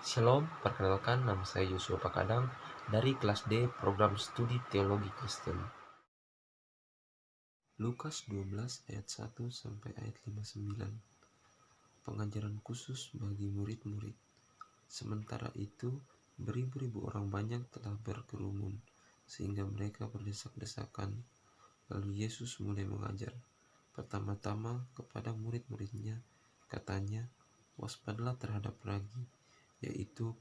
Shalom, perkenalkan nama saya Yusuf Pakadang dari kelas D program studi teologi Kristen. Lukas 12 ayat 1 sampai ayat 59. Pengajaran khusus bagi murid-murid. Sementara itu, beribu-ribu orang banyak telah berkerumun sehingga mereka berdesak-desakan. Lalu Yesus mulai mengajar. Pertama-tama kepada murid-muridnya, katanya, waspadalah terhadap ragi, yaitu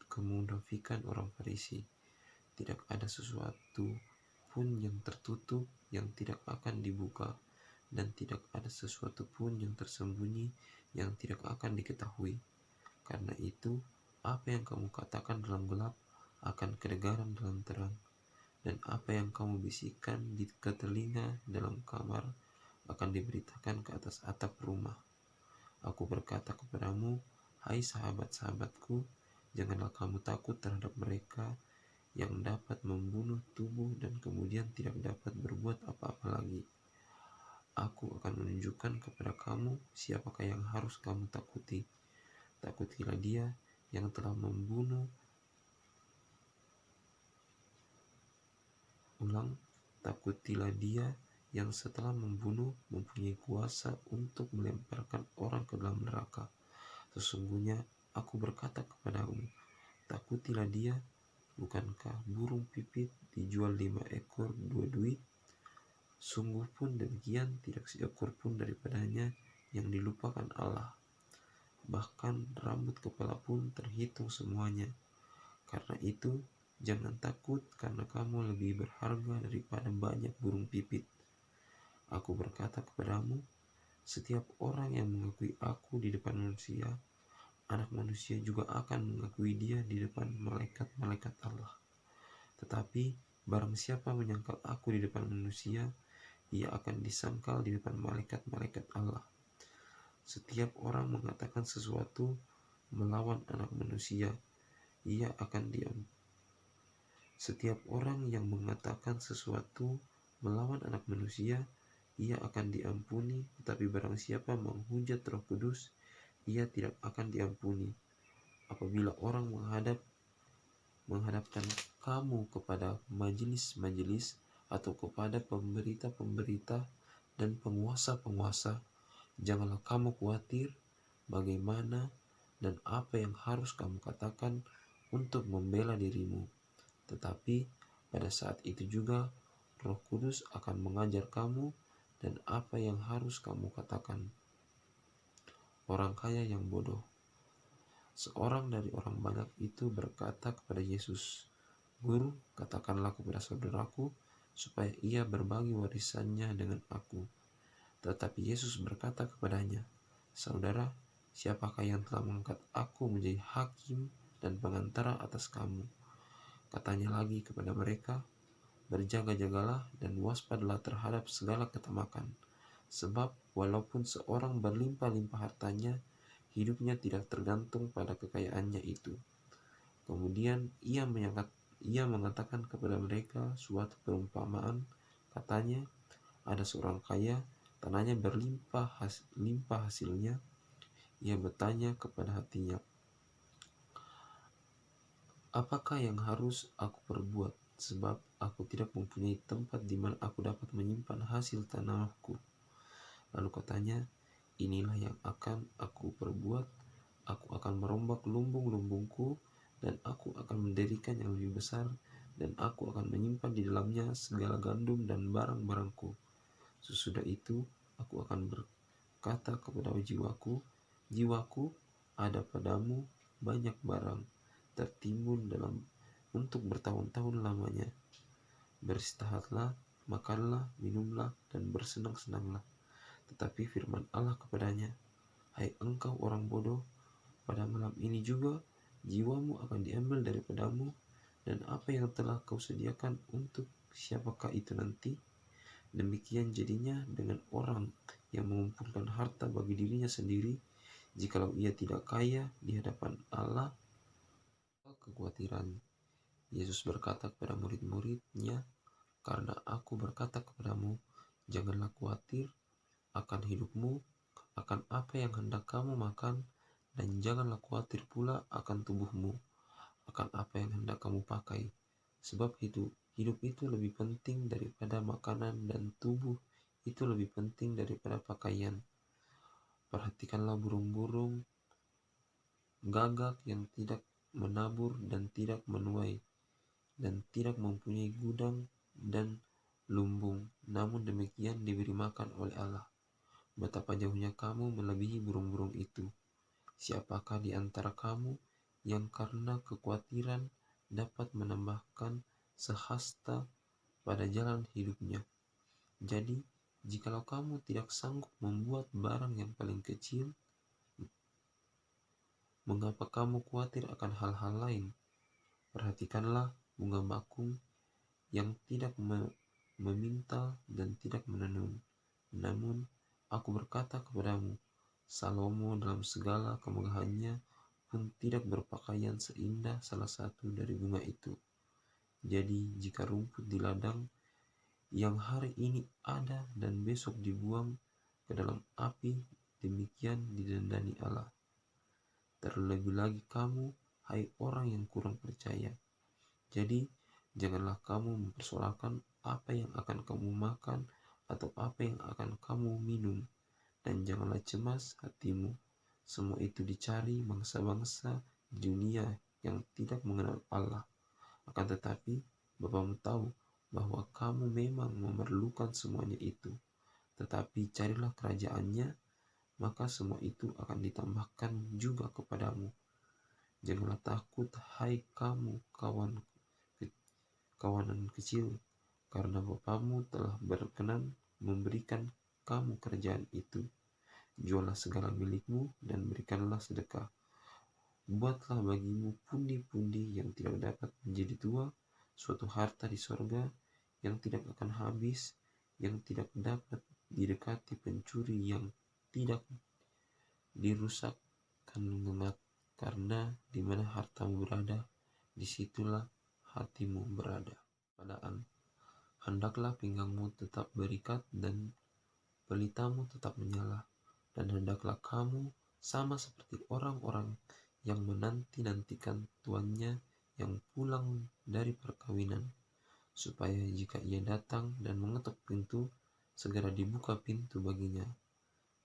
kemunafikan orang Farisi. Tidak ada sesuatu pun yang tertutup yang tidak akan dibuka, dan tidak ada sesuatu pun yang tersembunyi yang tidak akan diketahui. Karena itu, apa yang kamu katakan dalam gelap akan kedengaran dalam terang, dan apa yang kamu bisikkan ke telinga dalam kamar akan diberitakan ke atas atap rumah. Aku berkata kepadamu, hai sahabat-sahabatku, janganlah kamu takut terhadap mereka yang dapat membunuh tubuh dan kemudian tidak dapat berbuat apa-apa lagi. Aku akan menunjukkan kepada kamu siapakah yang harus kamu takuti. Takutilah dia yang telah membunuh. Takutilah dia yang setelah membunuh mempunyai kuasa untuk melemparkan orang ke dalam neraka. Sesungguhnya aku berkata kepadamu, takutilah dia. Bukankah burung pipit dijual 5 ekor 2 duit? Sungguh pun demikian tidak seekor pun daripadanya yang dilupakan Allah. Bahkan rambut kepala pun terhitung semuanya. Karena itu, jangan takut karena kamu lebih berharga daripada banyak burung pipit. Aku berkata kepadamu, setiap orang yang mengakui aku di depan manusia, Anak Manusia juga akan mengakui dia di depan malaikat-malaikat Allah. Tetapi barang siapa menyangkal aku di depan manusia, ia akan disangkal di depan malaikat-malaikat Allah. Setiap orang mengatakan sesuatu melawan Anak Manusia, ia akan diam. Setiap orang yang mengatakan sesuatu melawan Anak Manusia, ia akan diampuni, tetapi barang siapa menghujat Roh Kudus, ia tidak akan diampuni. Apabila orang menghadapkan kamu kepada majelis-majelis atau kepada pemberita-pemberita dan penguasa-penguasa, janganlah kamu khawatir bagaimana dan apa yang harus kamu katakan untuk membela dirimu. Tetapi pada saat itu juga Roh Kudus akan mengajar kamu dan apa yang harus kamu katakan. Orang kaya yang bodoh. Seorang dari orang banyak itu berkata kepada Yesus, Guru, katakanlah kepada saudaraku supaya ia berbagi warisannya dengan aku. Tetapi Yesus berkata kepadanya, Saudara, siapakah yang telah mengangkat aku menjadi hakim dan pengantara atas kamu? Katanya lagi kepada mereka, berjaga-jagalah dan waspadalah terhadap segala ketamakan. Sebab walaupun seorang berlimpah-limpah hartanya, hidupnya tidak tergantung pada kekayaannya itu. Kemudian ia mengatakan kepada mereka suatu perumpamaan, katanya, ada seorang kaya, tanahnya berlimpah hasilnya. Ia bertanya kepada hatinya, apakah yang harus aku perbuat, sebab aku tidak mempunyai tempat di mana aku dapat menyimpan hasil tanamku. Lalu katanya, inilah yang akan aku perbuat, aku akan merombak lumbung-lumbungku, dan aku akan mendirikan yang lebih besar, dan aku akan menyimpan di dalamnya segala gandum dan barang-barangku. Sesudah itu, aku akan berkata kepada jiwaku, ada padamu banyak barang, tertimbun untuk bertahun-tahun lamanya. Beristirahatlah, makanlah, minumlah, dan bersenang-senanglah. Tetapi firman Allah kepadanya, hai engkau orang bodoh, pada malam ini juga jiwamu akan diambil daripadamu, dan apa yang telah kau sediakan untuk siapakah itu nanti? Demikian jadinya dengan orang yang mengumpulkan harta bagi dirinya sendiri, jikalau ia tidak kaya di hadapan Allah. Kekhawatiran. Yesus berkata kepada murid-muridnya, karena aku berkata kepadamu, janganlah khawatir akan hidupmu, akan apa yang hendak kamu makan, dan janganlah khawatir pula akan tubuhmu, akan apa yang hendak kamu pakai. Sebab hidup itu lebih penting daripada makanan dan tubuh itu lebih penting daripada pakaian. Perhatikanlah burung-burung gagak yang tidak menabur dan tidak menuai, dan tidak mempunyai gudang dan lumbung, namun demikian diberi makan oleh Allah. Betapa jauhnya kamu melebihi burung-burung itu. Siapakah di antara kamu yang karena kekhawatiran dapat menambahkan sehasta pada jalan hidupnya? Jadi, jikalau kamu tidak sanggup membuat barang yang paling kecil, mengapa kamu khawatir akan hal-hal lain? Perhatikanlah bunga bakung yang tidak memintal dan tidak menenun. Namun, aku berkata kepadamu, Salomo dalam segala kemegahannya pun tidak berpakaian seindah salah satu dari bunga itu. Jadi, jika rumput di ladang yang hari ini ada dan besok dibuang ke dalam api, demikian didandani Allah. Terlebih lagi kamu, hai orang yang kurang percaya. Jadi, janganlah kamu mempersoalkan apa yang akan kamu makan atau apa yang akan kamu minum, dan janganlah cemas hatimu. Semua itu dicari bangsa-bangsa di dunia yang tidak mengenal Allah. Akan tetapi, Bapamu tahu bahwa kamu memang memerlukan semuanya itu. Tetapi carilah kerajaannya, maka semua itu akan ditambahkan juga kepadamu. Janganlah takut, hai kamu kawanan kecil, karena Bapamu telah berkenan memberikan kamu kerajaan itu. Juallah segala milikmu dan berikanlah sedekah. Buatlah bagimu pundi-pundi yang tidak dapat menjadi tua, suatu harta di sorga yang tidak akan habis, yang tidak dapat didekati pencuri, yang tidak dirusakkan ngengat, karena di mana hartamu berada, disitulah hatimu berada. Padaan, hendaklah pinggangmu tetap berikat dan pelitamu tetap menyala, dan hendaklah kamu sama seperti orang-orang yang menanti-nantikan tuannya yang pulang dari perkawinan, supaya jika ia datang dan mengetuk pintu, segera dibuka pintu baginya.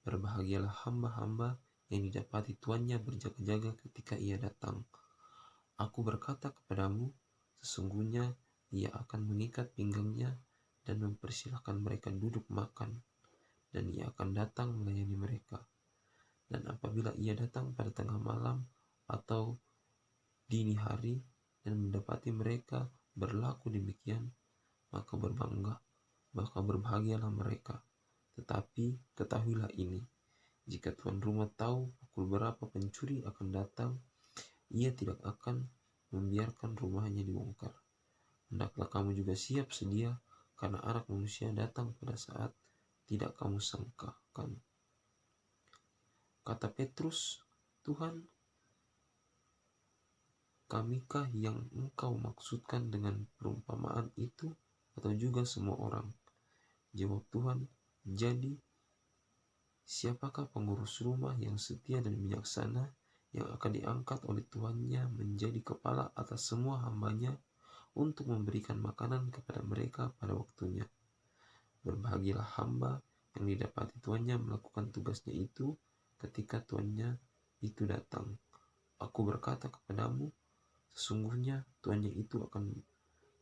Berbahagialah hamba-hamba yang didapati tuannya berjaga-jaga ketika ia datang. Aku berkata kepadamu, sesungguhnya ia akan mengikat pinggangnya dan mempersilahkan mereka duduk makan, dan ia akan datang melayani mereka. Dan apabila ia datang pada tengah malam atau dini hari dan mendapati mereka berlaku demikian, maka berbahagialah mereka. Tetapi ketahuilah ini, jika tuan rumah tahu pukul berapa pencuri akan datang, ia tidak akan membiarkan rumahnya dibongkar. Hendaklah kamu juga siap sedia, karena Anak Manusia datang pada saat tidak kamu sangkakan. Kata Petrus, Tuhan, kamikah yang engkau maksudkan dengan perumpamaan itu, atau juga semua orang? Jawab Tuhan, jadi siapakah pengurus rumah yang setia dan bijaksana, yang akan diangkat oleh tuannya menjadi kepala atas semua hambanya untuk memberikan makanan kepada mereka pada waktunya? Berbahagialah hamba yang didapati tuannya melakukan tugasnya itu ketika tuannya itu datang. Aku berkata kepadamu, sesungguhnya tuannya itu akan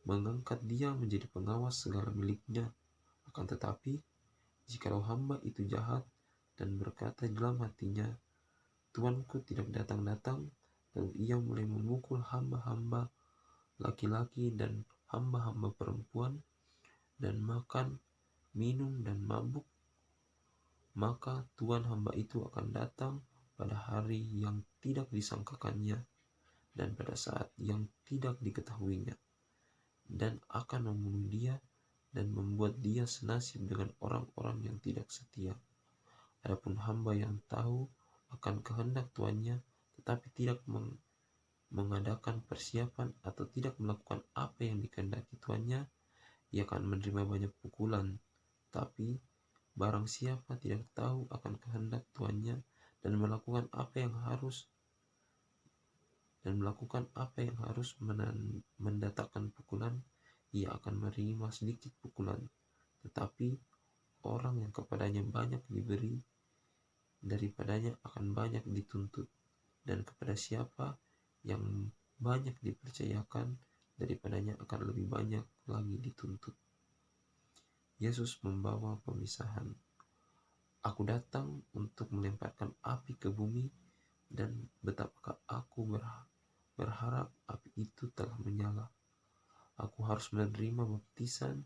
mengangkat dia menjadi pengawas segala miliknya. Akan tetapi, jikalau hamba itu jahat dan berkata dalam hatinya, tuanku tidak datang-datang, lalu ia mulai memukul hamba-hamba laki-laki dan hamba-hamba perempuan, dan makan, minum, dan mabuk, maka tuan hamba itu akan datang pada hari yang tidak disangkakannya dan pada saat yang tidak diketahuinya, dan akan membunuh dia dan membuat dia senasib dengan orang-orang yang tidak setia. Adapun hamba yang tahu akan kehendak tuannya tetapi tidak mengadakan persiapan atau tidak melakukan apa yang dikehendaki tuannya, ia akan menerima banyak pukulan. Tapi barang siapa tidak tahu akan kehendak tuannya dan melakukan apa yang harus mendatangkan pukulan, ia akan menerima sedikit pukulan. Tetapi orang yang kepadanya banyak diberi, daripadanya akan banyak dituntut, dan kepada siapa yang banyak dipercayakan, daripadanya akan lebih banyak lagi dituntut. Yesus membawa pemisahan. Aku datang untuk melemparkan api ke bumi, dan betapakah aku berharap api itu telah menyala. Aku harus menerima baptisan,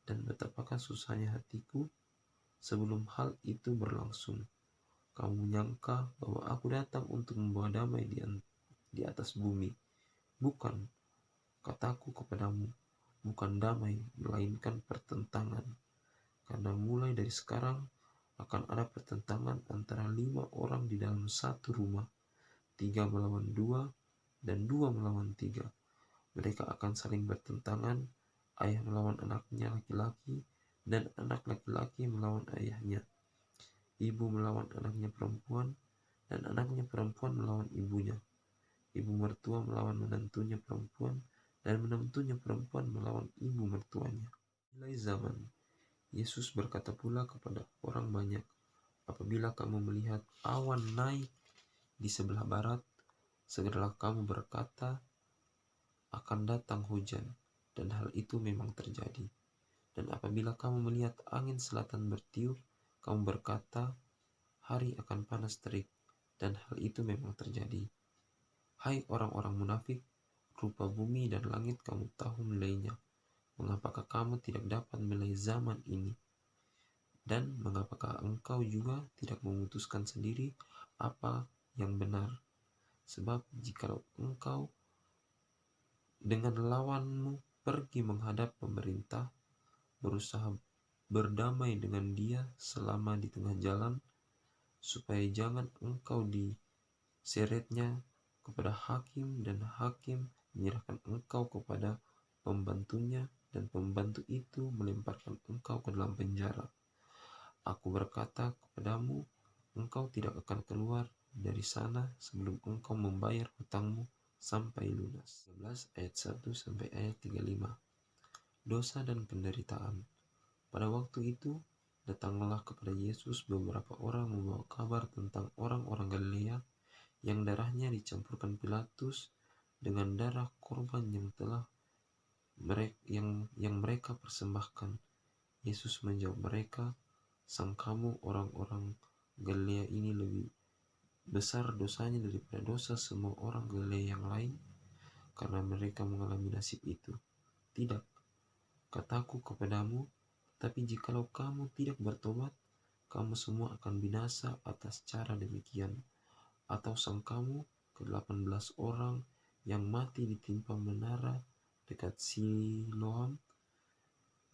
dan betapakah susahnya hatiku sebelum hal itu berlangsung. Kamu menyangka bahwa aku datang untuk membawa damai di atas bumi. Bukan, kataku kepadamu, bukan damai, melainkan pertentangan. Karena mulai dari sekarang akan ada pertentangan antara 5 orang di dalam satu rumah, 3 melawan 2, dan 2 melawan 3. Mereka akan saling bertentangan, ayah melawan anaknya laki-laki, dan anak laki-laki melawan ayahnya, ibu melawan anaknya perempuan, dan anaknya perempuan melawan ibunya, ibu mertua melawan menantunya perempuan, dan menantunya perempuan melawan ibu mertuanya. Mulai zaman, Yesus berkata pula kepada orang banyak, apabila kamu melihat awan naik di sebelah barat, segeralah kamu berkata, akan datang hujan, dan hal itu memang terjadi. Dan apabila kamu melihat angin selatan bertiup, kamu berkata, hari akan panas terik, dan hal itu memang terjadi. Hai orang-orang munafik, rupa bumi dan langit kamu tahu nilainya. Mengapakah kamu tidak dapat menilai zaman ini? Dan mengapakah engkau juga tidak memutuskan sendiri apa yang benar? Sebab jikalau engkau dengan lawanmu pergi menghadap pemerintah, berusaha berdamai dengan dia selama di tengah jalan, supaya jangan engkau diseretnya kepada hakim, dan hakim menyerahkan engkau kepada pembantunya, dan pembantu itu melemparkan engkau ke dalam penjara. Aku berkata kepadamu, engkau tidak akan keluar dari sana sebelum engkau membayar hutangmu sampai lunas. 11 ayat 1 sampai ayat 35. Dosa dan penderitaan. Pada waktu itu datanglah kepada Yesus beberapa orang membawa kabar tentang orang-orang Galilea yang darahnya dicampurkan Pilatus dengan darah korban yang telah mereka persembahkan. Yesus menjawab mereka, sangkamu orang-orang Galilea ini lebih besar dosanya daripada dosa semua orang Galilea yang lain, karena mereka mengalami nasib itu? Tidak, kataku kepadamu, tapi jikalau kamu tidak bertobat, kamu semua akan binasa atas cara demikian. Atau sangkamu ke-18 orang yang mati ditimpa menara dekat Siloam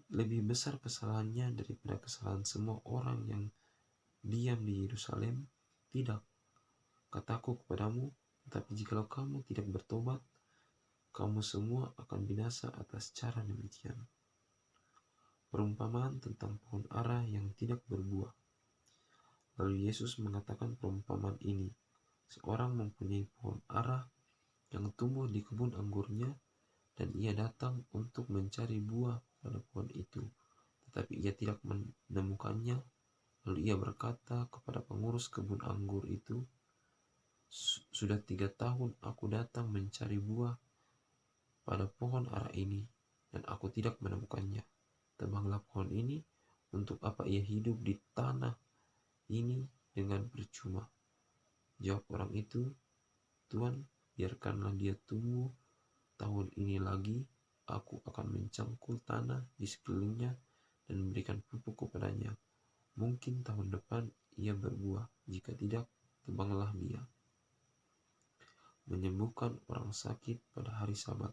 lebih besar kesalahannya daripada kesalahan semua orang yang diam di Yerusalem? Tidak, kataku kepadamu, tetapi jikalau kamu tidak bertobat, kamu semua akan binasa atas cara demikian. Perumpamaan tentang pohon ara yang tidak berbuah. Lalu Yesus mengatakan perumpamaan ini. Seorang mempunyai pohon ara yang tumbuh di kebun anggurnya, dan ia datang untuk mencari buah pada pohon itu, tetapi ia tidak menemukannya. Lalu ia berkata kepada pengurus kebun anggur itu, sudah 3 tahun aku datang mencari buah pada pohon ara ini, dan aku tidak menemukannya. Tebanglah pohon ini, untuk apa ia hidup di tanah ini dengan percuma? Jawab orang itu, Tuan, biarkanlah dia tumbuh tahun ini lagi, aku akan mencangkul tanah di sekelilingnya dan memberikan pupuk kepadanya. Mungkin tahun depan ia berbuah, jika tidak, tebanglah dia. Menyembuhkan orang sakit pada hari Sabat.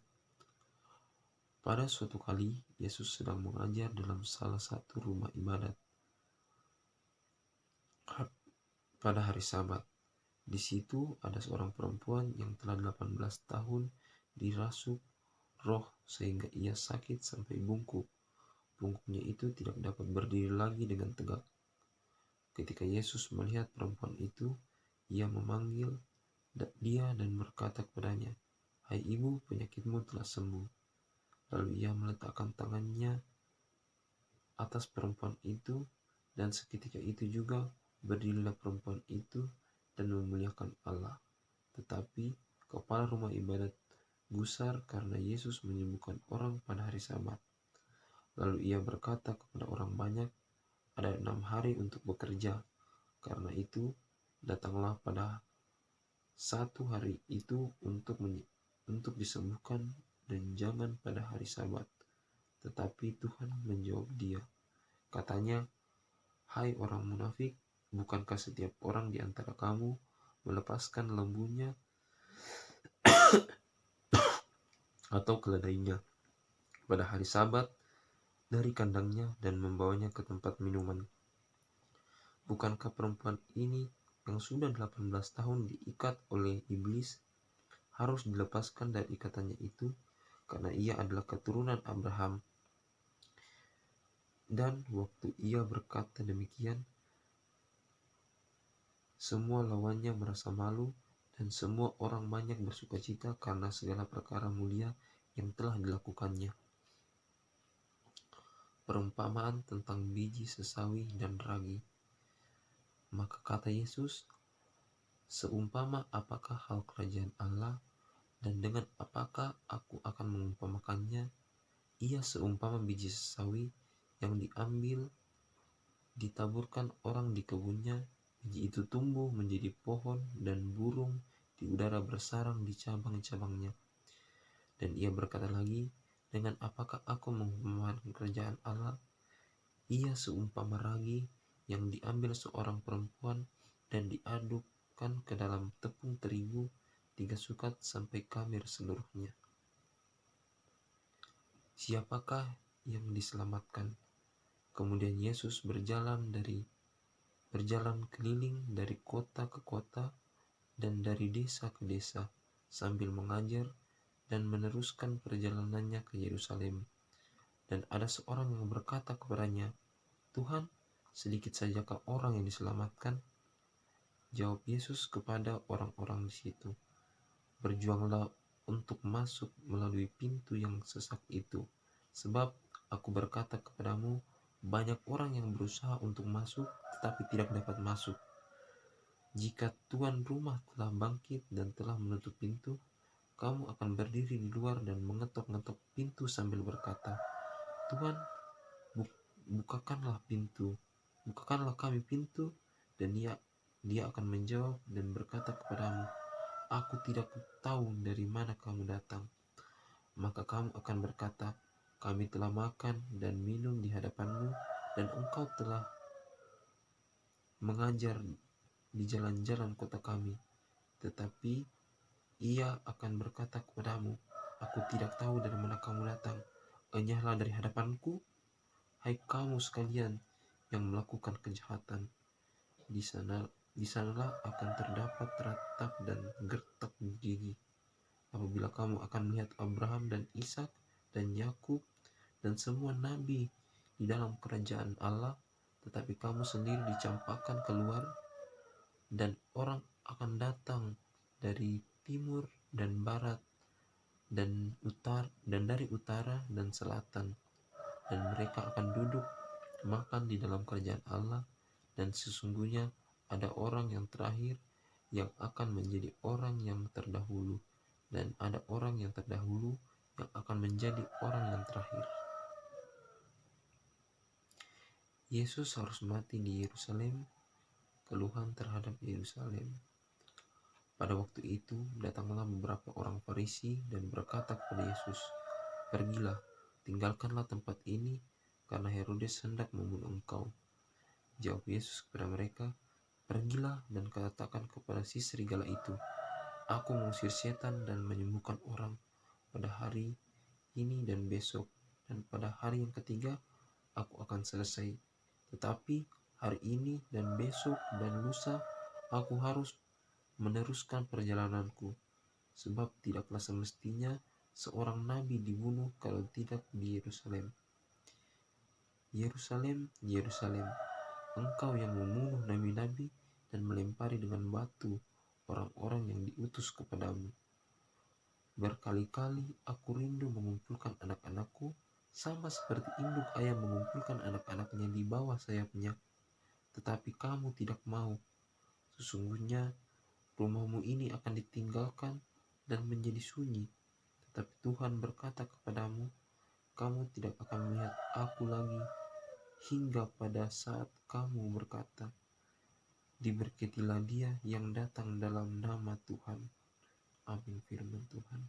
Pada suatu kali, Yesus sedang mengajar dalam salah satu rumah ibadat pada hari Sabat. Di situ ada seorang perempuan yang telah 18 tahun dirasuk roh sehingga ia sakit sampai bungkuk. Bungkuknya itu tidak dapat berdiri lagi dengan tegak. Ketika Yesus melihat perempuan itu, Ia memanggil dia dan berkata kepadanya, "Hai ibu, penyakitmu telah sembuh." Lalu ia meletakkan tangannya atas perempuan itu, dan seketika itu juga berdirilah perempuan itu dan memuliakan Allah. Tetapi kepala rumah ibadat gusar karena Yesus menyembuhkan orang pada hari Sabat. Lalu ia berkata kepada orang banyak, "Ada 6 hari untuk bekerja, karena itu datanglah pada satu hari itu untuk disembuhkan, dan jangan pada hari Sabat." Tetapi Tuhan menjawab dia, katanya, "Hai orang munafik, bukankah setiap orang di antara kamu melepaskan lembunya atau keledainya pada hari Sabat dari kandangnya dan membawanya ke tempat minuman? Bukankah perempuan ini yang sudah 18 tahun diikat oleh iblis harus dilepaskan dari ikatannya itu, karena ia adalah keturunan Abraham?" Dan waktu ia berkata demikian, semua lawannya merasa malu, dan semua orang banyak bersukacita karena segala perkara mulia yang telah dilakukannya. Perumpamaan tentang biji sesawi dan ragi. Maka kata Yesus, "Seumpama apakah hal kerajaan Allah, dan dengan apakah aku akan mengumpamakannya? Ia seumpama biji sesawi yang diambil, ditaburkan orang di kebunnya. Biji itu tumbuh menjadi pohon, dan burung di udara bersarang di cabang-cabangnya." Dan ia berkata lagi, "Dengan apakah aku mengumpamakan kerajaan Allah? Ia seumpama ragi yang diambil seorang perempuan dan diadukkan ke dalam tepung terigu 3 sukat sampai khamir seluruhnya." Siapakah yang diselamatkan? Kemudian Yesus berjalan keliling dari kota ke kota dan dari desa ke desa sambil mengajar dan meneruskan perjalanannya ke Yerusalem. Dan ada seorang yang berkata kepadanya, "Tuhan, sedikit sajakah orang yang diselamatkan?" Jawab Yesus kepada orang-orang di situ, "Berjuanglah untuk masuk melalui pintu yang sesak itu, sebab aku berkata kepadamu, banyak orang yang berusaha untuk masuk tetapi tidak dapat masuk. Jika tuan rumah telah bangkit dan telah menutup pintu, kamu akan berdiri di luar dan mengetok-ngetok pintu sambil berkata, 'Tuhan, bukakanlah kami pintu,' dan dia akan menjawab dan berkata kepadamu, 'Aku tidak tahu dari mana kamu datang.' Maka kamu akan berkata, 'Kami telah makan dan minum di hadapanmu, dan engkau telah mengajar di jalan-jalan kota kami.' Tetapi ia akan berkata kepadamu, 'Aku tidak tahu dari mana kamu datang. Enyahlah dari hadapanku, hai kamu sekalian yang melakukan kejahatan.' Di sanalah akan terdapat ratap dan gertak gigi, apabila kamu akan melihat Abraham dan Ishak dan Yakub dan semua nabi di dalam kerajaan Allah, tetapi kamu sendiri dicampakkan keluar, dan orang akan datang dari timur dan barat dan dari utara dan selatan, dan mereka akan duduk makan di dalam kerajaan Allah. Dan sesungguhnya ada orang yang terakhir yang akan menjadi orang yang terdahulu, dan ada orang yang terdahulu yang akan menjadi orang yang terakhir." Yesus harus mati di Yerusalem. Keluhan terhadap Yerusalem. Pada waktu itu datanglah beberapa orang Farisi dan berkata kepada Yesus, "Pergilah, tinggalkanlah tempat ini, karena Herodes hendak membunuh engkau." Jawab Yesus kepada mereka, "Pergilah dan katakan kepada si serigala itu, aku mengusir setan dan menyembuhkan orang pada hari ini dan besok, dan pada hari yang ketiga aku akan selesai. Tetapi hari ini dan besok dan lusa aku harus meneruskan perjalananku, sebab tidaklah semestinya seorang nabi dibunuh kalau tidak di Yerusalem. Yerusalem, Yerusalem, engkau yang membunuh nabi-nabi dan melempari dengan batu orang-orang yang diutus kepadamu. Berkali-kali aku rindu mengumpulkan anak-anakku, sama seperti induk ayam mengumpulkan anak-anaknya di bawah sayapnya, tetapi kamu tidak mau. Sesungguhnya rumahmu ini akan ditinggalkan dan menjadi sunyi. Tetapi Tuhan berkata kepadamu, kamu tidak akan melihat aku lagi hingga pada saat kamu berkata, diberkatilah dia yang datang dalam nama Tuhan. Amin, firman Tuhan.